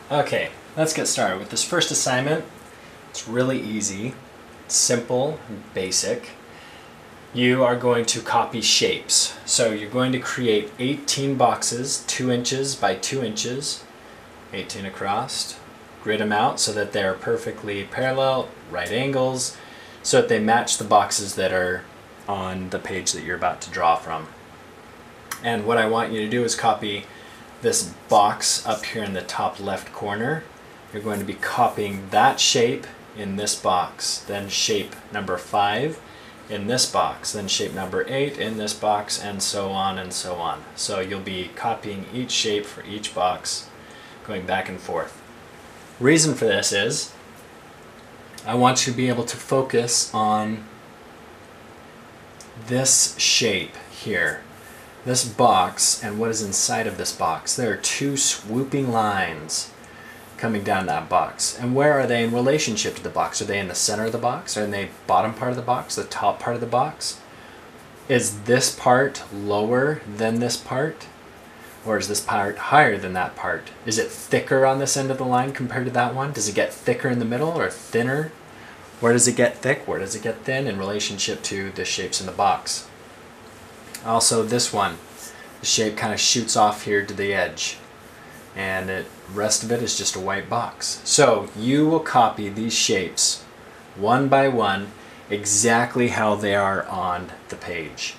Okay, let's get started with this first assignment. It's really easy, simple, basic. You are going to copy shapes. So you're going to create 18 boxes, 2 inches by 2 inches, 18 across. Grid them out so that they're perfectly parallel, right angles, so that they match the boxes that are on the page that you're about to draw from. And what I want you to do is copy this box up here in the top left corner. You're going to be copying that shape in this box, then shape number 5 in this box, then shape number 8 in this box, and so on and so on. So you'll be copying each shape for each box, going back and forth. Reason for this is I want you to be able to focus on this shape here. This box and what is inside of this box. There are 2 swooping lines coming down that box. And where are they in relationship to the box? Are they in the center of the box? Are they bottom part of the box? The top part of the box? Is this part lower than this part? Or is this part higher than that part? Is it thicker on this end of the line compared to that one? Does it get thicker in the middle or thinner? Where does it get thick? Where does it get thin in relationship to the shapes in the box? Also this one, the shape kind of shoots off here to the edge, and the rest of it is just a white box. So you will copy these shapes one by one exactly how they are on the page.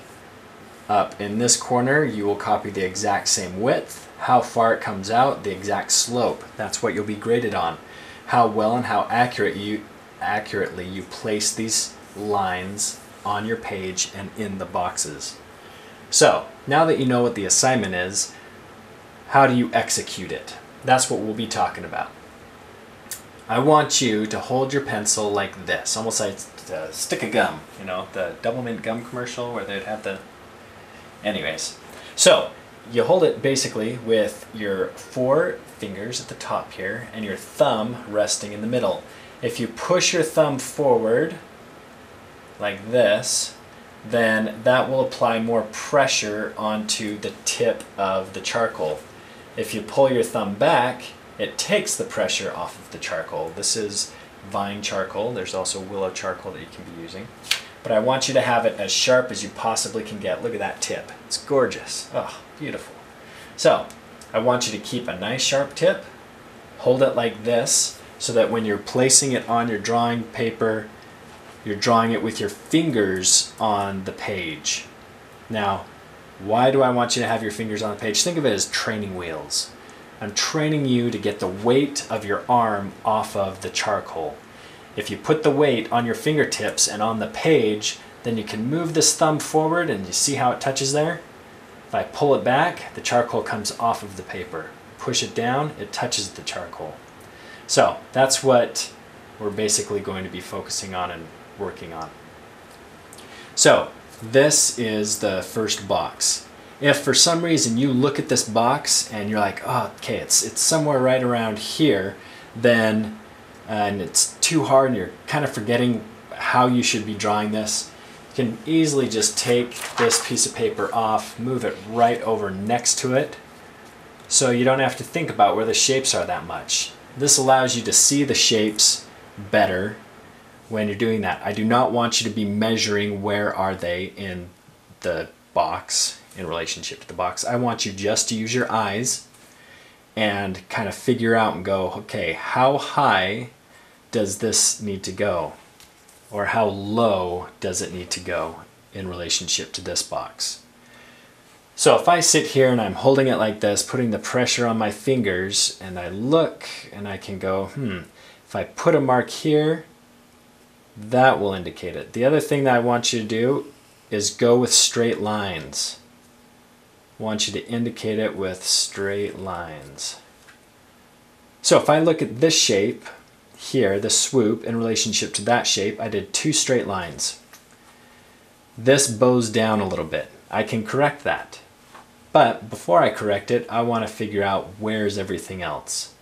Up in this corner you will copy the exact same width, how far it comes out, the exact slope. That's what you'll be graded on. How well and how accurately you place these lines on your page and in the boxes. So, now that you know what the assignment is, how do you execute it? That's what we'll be talking about. I want you to hold your pencil like this, almost like a stick of gum, you know, the Double Mint gum commercial where they'd have the... Anyways, so you hold it basically with your 4 fingers at the top here and your thumb resting in the middle. If you push your thumb forward like this, then that will apply more pressure onto the tip of the charcoal. If you pull your thumb back, it takes the pressure off of the charcoal. This is vine charcoal. There's also willow charcoal that you can be using. But I want you to have it as sharp as you possibly can get. Look at that tip. It's gorgeous. Oh, beautiful. So, I want you to keep a nice sharp tip. Hold it like this so that when you're placing it on your drawing paper, you're drawing it with your fingers on the page. Now, why do I want you to have your fingers on the page? Think of it as training wheels. I'm training you to get the weight of your arm off of the charcoal. If you put the weight on your fingertips and on the page, then you can move this thumb forward and you see how it touches there? If I pull it back, the charcoal comes off of the paper. Push it down, it touches the charcoal. So that's what we're basically going to be focusing on and working on. So this is the first box. If for some reason you look at this box and you're like, oh, okay, it's somewhere right around here, then and it's too hard and you're kind of forgetting how you should be drawing this, you can easily just take this piece of paper off, move it right over next to it, so you don't have to think about where the shapes are that much. This allows you to see the shapes better when you're doing that. I do not want you to be measuring where are they in the box in relationship to the box. I want you just to use your eyes and kind of figure out and go, okay, how high does this need to go? Or how low does it need to go in relationship to this box? So if I sit here and I'm holding it like this, putting the pressure on my fingers, and I look and I can go, if I put a mark here, that will indicate it. The other thing that I want you to do is go with straight lines. I want you to indicate it with straight lines. So if I look at this shape here, the swoop, in relationship to that shape, I did 2 straight lines. This bows down a little bit. I can correct that. But before I correct it, I want to figure out where's everything else.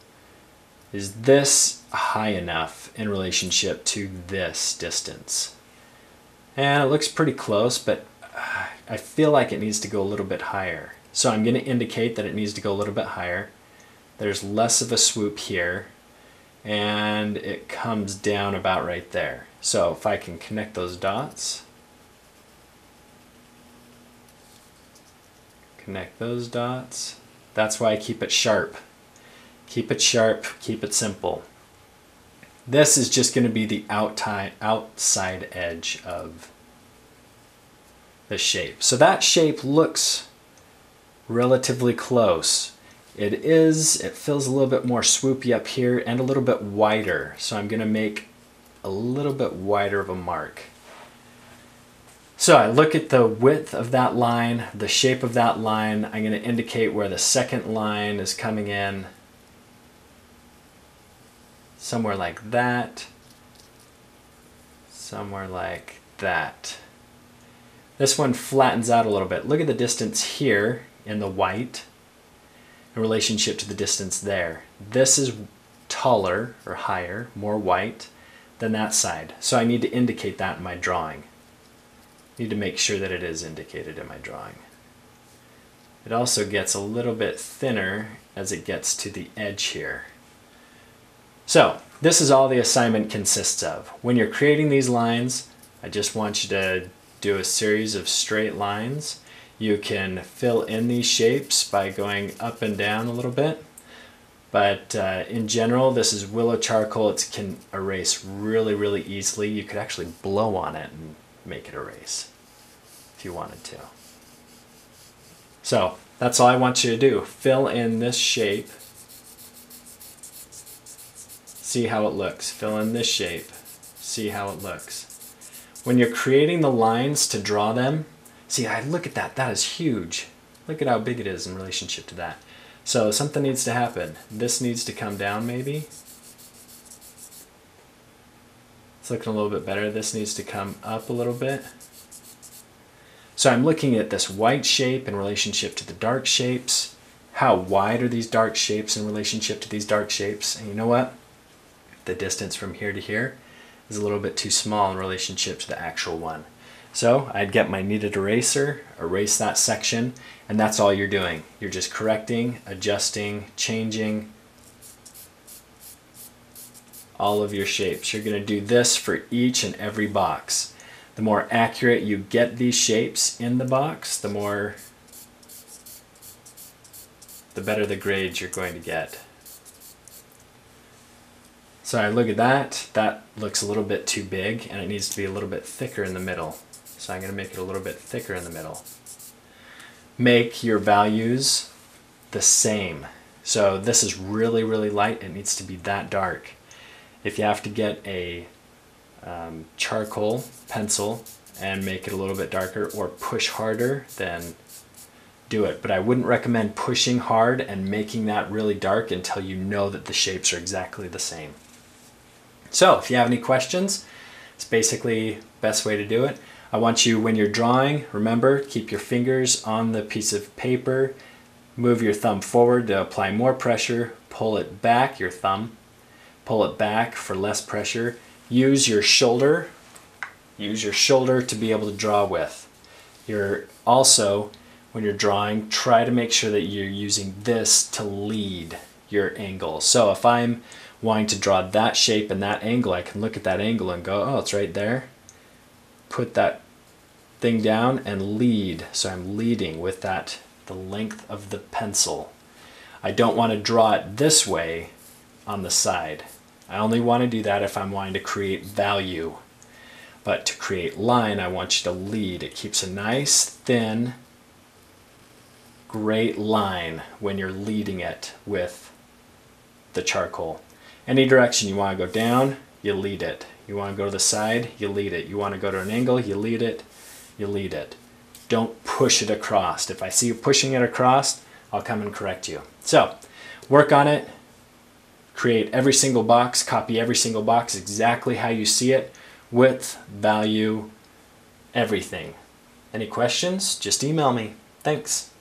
Is this high enough in relationship to this distance? And it looks pretty close, but I feel like it needs to go a little bit higher. So I'm going to indicate that it needs to go a little bit higher. There's less of a swoop here, and it comes down about right there. So if I can connect those dots, connect those dots, that's why I keep it sharp. Keep it sharp, keep it simple. This is just going to be the outside edge of the shape. So that shape looks relatively close. It feels a little bit more swoopy up here and a little bit wider. So I'm going to make a little bit wider of a mark. So I look at the width of that line, the shape of that line. I'm going to indicate where the second line is coming in. Somewhere like that. Somewhere like that. This one flattens out a little bit. Look at the distance here in the white in relationship to the distance there. This is taller or higher, more white than that side. So I need to indicate that in my drawing. Need to make sure that it is indicated in my drawing. It also gets a little bit thinner as it gets to the edge here. So this is all the assignment consists of. When you're creating these lines, I just want you to do a series of straight lines. You can fill in these shapes by going up and down a little bit. But in general, this is Willow charcoal. It can erase really, really easily. You could actually blow on it and make it erase if you wanted to. So that's all I want you to do. Fill in this shape. See how it looks. Fill in this shape. See how it looks. When you're creating the lines to draw them, see, look at that. That is huge. Look at how big it is in relationship to that. So something needs to happen. This needs to come down maybe. It's looking a little bit better. This needs to come up a little bit. So I'm looking at this white shape in relationship to the dark shapes. How wide are these dark shapes in relationship to these dark shapes? And you know what? The distance from here to here is a little bit too small in relationship to the actual one. So I'd get my kneaded eraser, erase that section, and that's all you're doing. You're just correcting, adjusting, changing all of your shapes. You're going to do this for each and every box. The more accurate you get these shapes in the box, the better the grades you're going to get. So I look at that. That looks a little bit too big, and it needs to be a little bit thicker in the middle. So I'm going to make it a little bit thicker in the middle. Make your values the same. So this is really, really light. It needs to be that dark. If you have to get a charcoal pencil and make it a little bit darker or push harder, then do it. But I wouldn't recommend pushing hard and making that really dark until you know that the shapes are exactly the same. So if you have any questions, it's basically the best way to do it. I want you, when you're drawing, remember, keep your fingers on the piece of paper, move your thumb forward to apply more pressure, pull it back, your thumb, pull it back for less pressure. Use your shoulder to be able to draw with. You're also, when you're drawing, try to make sure that you're using this to lead your angle. So if I'm wanting to draw that shape and that angle, I can look at that angle and go, oh, it's right there. Put that thing down and lead. So I'm leading with that, the length of the pencil. I don't want to draw it this way on the side. I only want to do that if I'm wanting to create value. But to create line, I want you to lead. It keeps a nice, thin, great line when you're leading it with the charcoal. Any direction you want to go down, you lead it. You want to go to the side, you lead it. You want to go to an angle, you lead it, you lead it. Don't push it across. If I see you pushing it across, I'll come and correct you. So, work on it. Create every single box, copy every single box exactly how you see it, width, value, everything. Any questions? Just email me. Thanks.